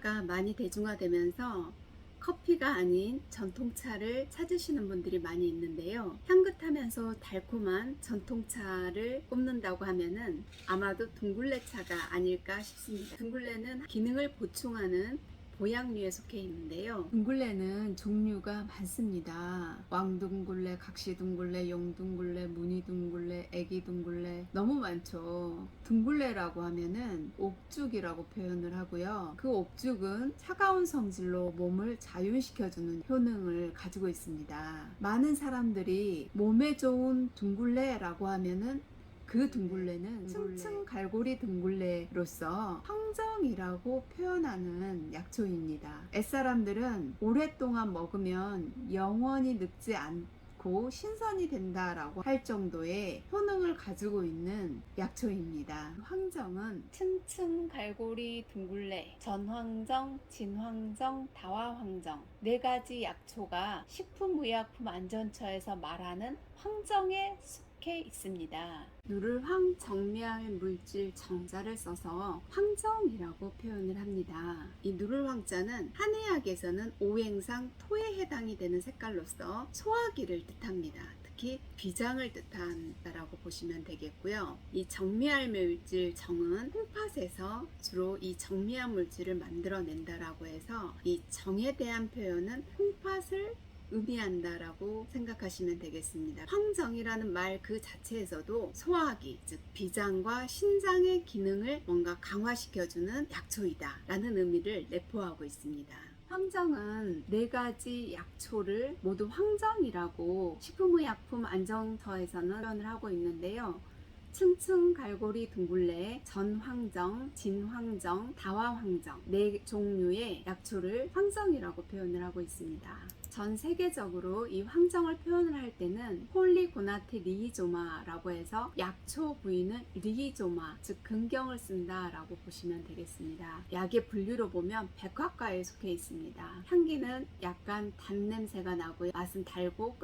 코로나가 많이 대중화되면서 커피가 아닌 전통차를 찾으시는 분들이 많이 있는데요. 향긋하면서 달콤한 전통차를 꼽는다고 하면은 아마도 둥글레차가 아닐까 싶습니다. 둥글레는 기능을 보충하는 보약류에 속해 있는데요. 둥글레는 종류가 많습니다. 왕둥글레, 각시둥글레, 용둥글레, 무늬둥글레, 애기둥글레 너무 많죠. 둥글레라고 하면은 옥죽이라고 표현을 하고요. 그 옥죽은 차가운 성질로 몸을 자윤시켜주는 효능을 가지고 있습니다. 많은 사람들이 몸에 좋은 둥글레라고 하면은 그 둥글레는 층층 갈고리 둥글레로서 황정이라고 표현하는 약초입니다. 옛사람들은 오랫동안 먹으면 영원히 늙지 않고 신선이 된다라고 할 정도의 효능을 가지고 있는 약초입니다. 황정은 층층 갈고리 둥글레, 전황정, 진황정, 다화황정 네 가지 약초가 식품의약품안전처에서 말하는 황정에 속해 있습니다. 누를 황정미할 물질 정자를 써서 황정이라고 표현을 합니다. 이 누를 황자는 한의학에서는 오행상 토에 해당이 되는 색깔로서 소화기를 뜻합니다. 특히 비장을 뜻한다라고 보시면 되겠고요. 이 정미할 물질 정은 콩팥에서 주로 이 정미한 물질을 만들어낸다라고 해서 이 정에 대한 표현은 콩팥을 의미한다라고 생각하시면 되겠습니다. 황정이라는 말 그 자체에서도 소화기, 즉 비장과 신장의 기능을 뭔가 강화시켜주는 약초이다 라는 의미를 내포하고 있습니다. 황정은 네 가지 약초를 모두 황정이라고 식품의약품안전처에서는 표현을 하고 있는데요. 층층 갈고리 둥글레, 전황정, 진황정, 다화황정 네 종류의 약초를 황정이라고 표현을 하고 있습니다. 전 세계적으로 이 황정을 표현을 할 때는 폴리고나트 리히조마라고 해서 약초 부위는 리히조마, 즉 근경을 쓴다라고 보시면 되겠습니다. 약의 분류로 보면 백화과에 속해 있습니다. 향기는 약간 단냄새가 나고요. 맛은 달고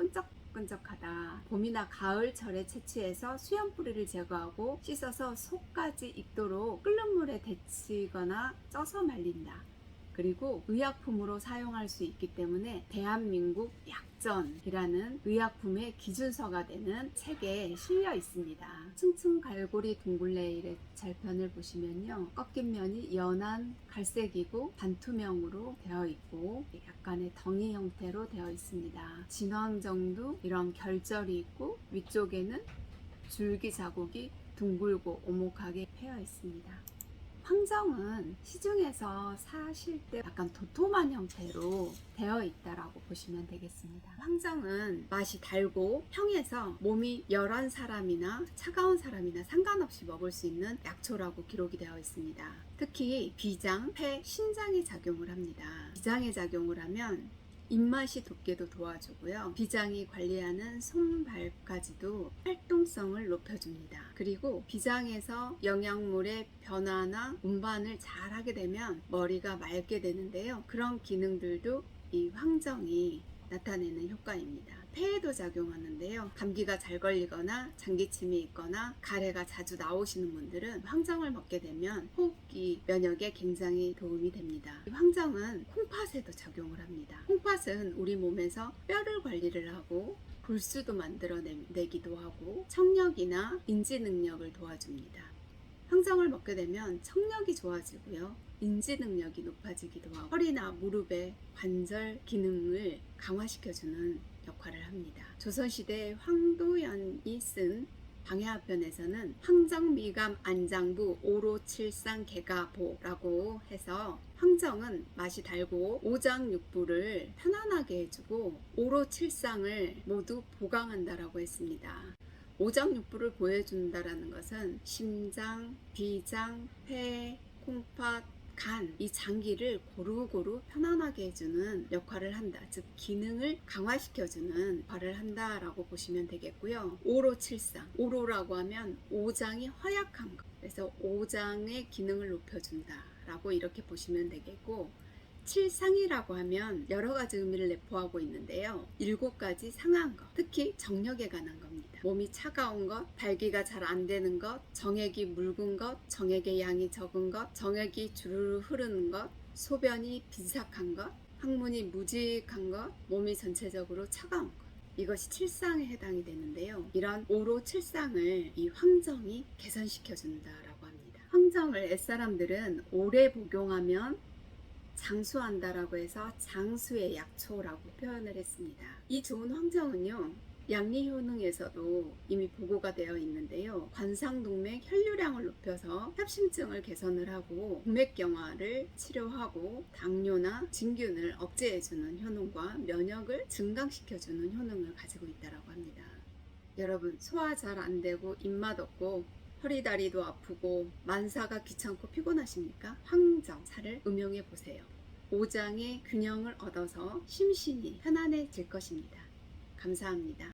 끈적하다. 봄이나 가을철에 채취해서 수염 뿌리를 제거하고 씻어서 속까지 익도록 끓는 물에 데치거나 쪄서 말린다. 그리고 의약품으로 사용할 수 있기 때문에 대한민국 약전이라는 의약품의 기준서가 되는 책에 실려 있습니다. 층층 갈고리 둥글레의 잘편을 보시면요. 꺾인 면이 연한 갈색이고 반투명으로 되어 있고 약간의 덩이 형태로 되어 있습니다. 진황정도 이런 결절이 있고 위쪽에는 줄기 자국이 둥글고 오목하게 패여 있습니다. 황정은 시중에서 사실 때 약간 도톰한 형태로 되어 있다라고 보시면 되겠습니다. 황정은 맛이 달고 평해서 몸이 열한 사람이나 차가운 사람이나 상관없이 먹을 수 있는 약초라고 기록이 되어 있습니다. 특히 비장, 폐, 신장에 작용을 합니다. 비장에 작용을 하면 입맛이 돋게도 도와주고요. 비장이 관리하는 손발까지도 활동성을 높여줍니다. 그리고 비장에서 영양물의 변화나 운반을 잘 하게 되면 머리가 맑게 되는데요. 그런 기능들도 이 황정이 나타내는 효과입니다. 폐에도 작용하는데요. 감기가 잘 걸리거나 장기침이 있거나 가래가 자주 나오시는 분들은 황정을 먹게 되면 호흡기 면역에 굉장히 도움이 됩니다. 황정은 콩팥에도 작용을 합니다. 콩팥은 우리 몸에서 뼈를 관리를 하고 불수도 만들어내기도 하고 청력이나 인지 능력을 도와줍니다. 황정을 먹게 되면 청력이 좋아지고요. 인지 능력이 높아지기도 하고 허리나 무릎의 관절 기능을 강화시켜주는 역할을 합니다. 조선시대 황도연이 쓴 방해화편에서는 황정미감 안장부 오로칠상 개가보라고 해서 황정은 맛이 달고 오장육부를 편안하게 해주고 오로칠상을 모두 보강한다라고 했습니다. 오장육부를 보여준다라는 것은 심장, 비장, 폐, 콩팥, 간, 이 장기를 고루고루 편안하게 해주는 역할을 한다. 즉 기능을 강화시켜주는 역할을 한다라고 보시면 되겠고요. 오로칠상, 오로라고 하면 오장이 허약한 것, 그래서 오장의 기능을 높여준다 라고 이렇게 보시면 되겠고, 칠상이라고 하면 여러 가지 의미를 내포하고 있는데요. 7가지 상한 것, 특히 정력에 관한 겁니다. 몸이 차가운 것, 발기가 잘 안 되는 것, 정액이 묽은 것, 정액의 양이 적은 것, 정액이 주르르 흐르는 것, 소변이 빈삭한 것, 항문이 무직한 것, 몸이 전체적으로 차가운 것. 이것이 칠상에 해당이 되는데요. 이런 오로 칠상을 이 황정이 개선시켜 준다라고 합니다. 황정을 옛사람들은 오래 복용하면 장수한다라고 해서 장수의 약초라고 표현을 했습니다. 이 좋은 황정은요, 양리 효능에서도 이미 보고가 되어 있는데요. 관상동맥 혈류량을 높여서 협심증을 개선을 하고 동맥경화를 치료하고 당뇨나 진균을 억제해주는 효능과 면역을 증강시켜주는 효능을 가지고 있다고 합니다. 여러분, 소화 잘 안 되고 입맛 없고 허리 다리도 아프고 만사가 귀찮고 피곤하십니까? 황정차를 음용해 보세요. 오장의 균형을 얻어서 심신이 편안해질 것입니다. 감사합니다.